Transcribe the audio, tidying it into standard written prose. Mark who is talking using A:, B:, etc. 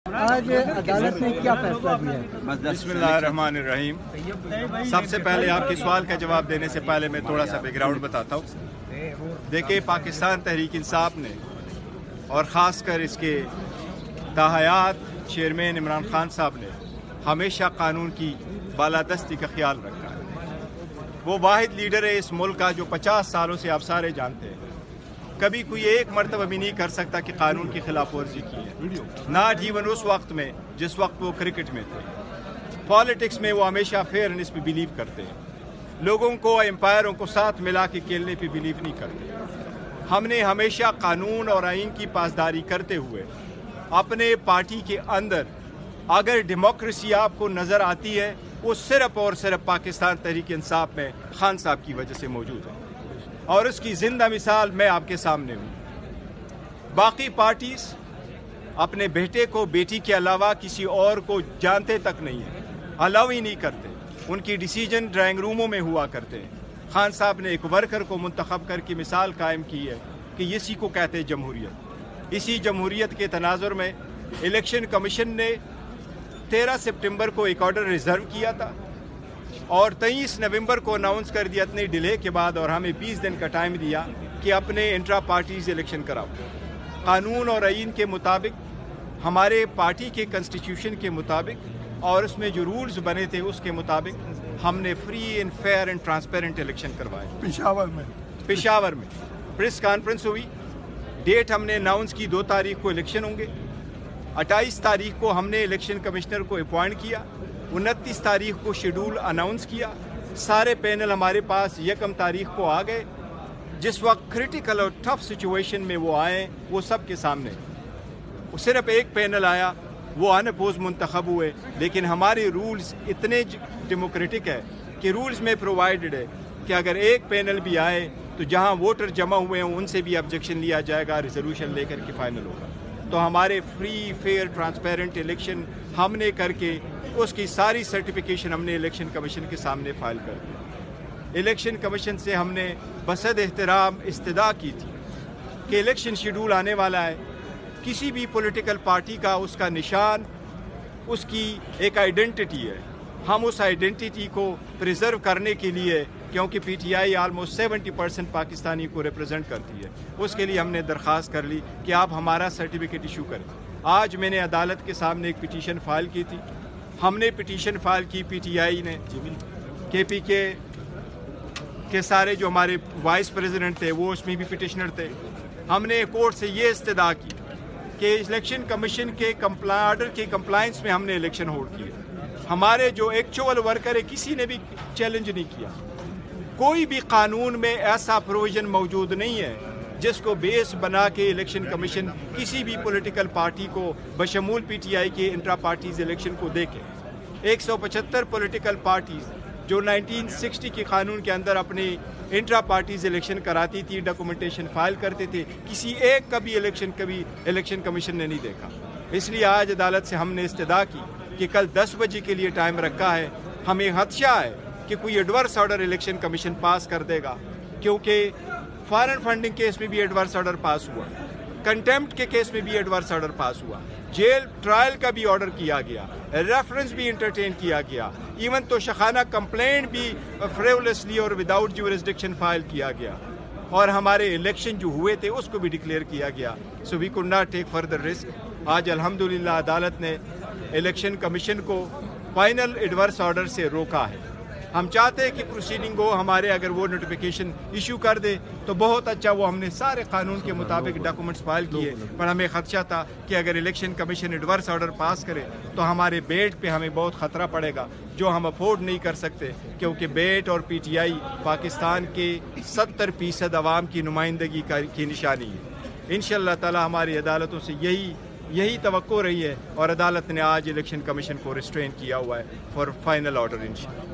A: آج عدالت نے کیا فیصلہ دیا ہے؟
B: بسم اللہ الرحمن الرحیم۔ سب سے پہلے آپ کے سوال کا جواب دینے سے پہلے میں تھوڑا سا بیک گراؤنڈ بتاتا ہوں۔ دیکھیں، پاکستان تحریک انصاف نے اور خاص کر اس کے تاحیات چیئرمین عمران خان صاحب نے ہمیشہ قانون کی بالادستی کا خیال رکھا ہے۔ وہ واحد لیڈر ہے اس ملک کا جو 50 سالوں سے آپ سارے جانتے ہیں کبھی کوئی ایک مرتبہ بھی نہیں کر سکتا کہ قانون کی خلاف ورزی کی ہے، ناٹ ایون اس وقت میں جس وقت وہ کرکٹ میں تھے۔ پالیٹکس میں وہ ہمیشہ فیئرنس پہ بلیو کرتے ہیں، لوگوں کو امپائروں کو ساتھ ملا کے کھیلنے پہ بلیو نہیں کرتے۔ ہم نے ہمیشہ قانون اور آئین کی پاسداری کرتے ہوئے اپنے پارٹی کے اندر اگر ڈیموکریسی آپ کو نظر آتی ہے وہ صرف اور صرف پاکستان تحریک انصاف میں خان صاحب کی وجہ سے موجود ہے، اور اس کی زندہ مثال میں آپ کے سامنے ہوں۔ باقی پارٹیز اپنے بیٹے کو بیٹی کے علاوہ کسی اور کو جانتے تک نہیں ہیں، الاؤ ہی نہیں کرتے، ان کی ڈیسیجن ڈرائنگ روموں میں ہوا کرتے ہیں۔ خان صاحب نے ایک ورکر کو منتخب کر کے مثال قائم کی ہے کہ اسی کو کہتے ہیں جمہوریت۔ اسی جمہوریت کے تناظر میں الیکشن کمیشن نے 13 سپٹمبر کو ایک آرڈر ریزرو کیا تھا اور 23 نومبر کو اناؤنس کر دیا اتنے ڈیلے کے بعد، اور ہمیں 20 دن کا ٹائم دیا کہ اپنے انٹرا پارٹیز الیکشن کراؤ۔ قانون اور آئین کے مطابق، ہمارے پارٹی کے کنسٹیٹیوشن کے مطابق اور اس میں جو رولز بنے تھے اس کے مطابق ہم نے free and fair and transparent election کروائے۔ پشاور میں پریس کانفرنس ہوئی، ڈیٹ ہم نے اناؤنس کی، 2 تاریخ کو الیکشن ہوں گے۔ 28 تاریخ کو ہم نے الیکشن کمشنر کو اپوائنٹ کیا، 29 تاریخ کو شیڈول اناؤنس کیا۔ سارے پینل ہمارے پاس 1 تاریخ کو آ گئے۔ جس وقت کریٹیکل اور ٹف سچویشن میں وہ آئے وہ سب کے سامنے، صرف ایک پینل آیا، وہ ان اپوز منتخب ہوئے، لیکن ہمارے رولز اتنے ڈیموکریٹک ہے کہ رولز میں پرووائڈڈ ہے کہ اگر ایک پینل بھی آئے تو جہاں ووٹر جمع ہوئے ہیں ان سے بھی آبجیکشن لیا جائے گا، ریزولوشن لے کر کے فائنل ہوگا۔ تو ہمارے فری فیئر ٹرانسپیرنٹ الیکشن ہم نے کر کے اس کی ساری سرٹیفیکیشن ہم نے الیکشن کمیشن کے سامنے فائل کر دی۔ الیکشن کمیشن سے ہم نے بصد احترام استدعا کی تھی کہ الیکشن شیڈول آنے والا ہے، کسی بھی پولیٹیکل پارٹی کا اس کا نشان، اس کی ایک آئیڈینٹی ہے، ہم اس آئیڈینٹی کو پریزرو کرنے کے لیے، کیونکہ P T I almost 70% Pakistani کو ریپرزینٹ کرتی ہے، اس کے لیے ہم نے درخواست کر لی کہ آپ ہمارا سرٹیفکیٹ ایشو کریں۔ آج میں نے عدالت کے سامنے ایک پٹیشن فائل کی تھی، ہم نے پٹیشن فائل کی، پی ٹی آئی نے، کے پی کے سارے جو ہمارے وائس پریزیڈنٹ تھے وہ اس میں بھی پٹیشنر تھے۔ ہم نے کورٹ سے یہ استدعا کی کہ الیکشن کمیشن کے آرڈر کی کمپلائنس میں ہم نے الیکشن ہولڈ کیے۔ ہمارے جو ایکچوئل ورکر ہے کسی نے بھی چیلنج نہیں کیا۔ کوئی بھی قانون میں ایسا پروویژن موجود نہیں ہے جس کو بیس بنا کے الیکشن کمیشن کسی بھی پولیٹیکل پارٹی کو بشمول پی ٹی آئی کے انٹرا پارٹیز الیکشن کو دیکھے۔ 175 پولیٹیکل پارٹیز جو 1960 کے قانون کے اندر اپنے انٹرا پارٹیز الیکشن کراتی تھی، ڈاکومنٹیشن فائل کرتے تھے، کسی ایک کا بھی الیکشن کمیشن نے نہیں دیکھا۔ اس لیے آج عدالت سے ہم نے استدعا کی کہ کل 10 بجے کے لیے ٹائم رکھا ہے، ہمیں خدشہ ہے کہ کوئی ایڈورس آرڈر الیکشن کمیشن پاس کر دے گا، کیونکہ فارن فنڈنگ کیس میں بھی ایڈورس آرڈر پاس ہوا، کنٹیمپٹ کے کیس میں بھی ایڈورس آرڈر پاس ہوا، جیل ٹرائل کا بھی آرڈر کیا گیا، ریفرنس بھی انٹرٹین کیا گیا، ایون تو شخانہ کمپلینٹ بھی فریولیسلی اور وداؤٹ جیورسڈکشن فائل کیا گیا، اور ہمارے الیکشن جو ہوئے تھے اس کو بھی ڈکلیئر کیا گیا۔ So we could not take further risk. آج الحمدللہ عدالت نے الیکشن کمیشن کو فائنل ایڈورس آرڈر سے روکا ہے۔ ہم چاہتے ہیں کہ پروسیڈنگ ہو، ہمارے اگر وہ نوٹیفیکیشن ایشو کر دے تو بہت اچھا، وہ ہم نے سارے قانون کے مطابق ڈاکومنٹس فائل کیے، پر ہمیں خدشہ تھا کہ اگر الیکشن کمیشن ایڈورس آرڈر پاس کرے تو ہمارے بیٹ پہ ہمیں بہت خطرہ پڑے گا، جو ہم افورڈ نہیں کر سکتے، کیونکہ بیٹ اور پی ٹی آئی پاکستان کے 70% عوام کی نمائندگی کی نشانی ہے۔ انشاءاللہ تعالی ہماری عدالتوں سے یہی توقع رہی ہے، اور عدالت نے آج الیکشن کمیشن کو ریسٹرین کیا ہوا ہے فار فائنل آرڈر انشاءاللہ۔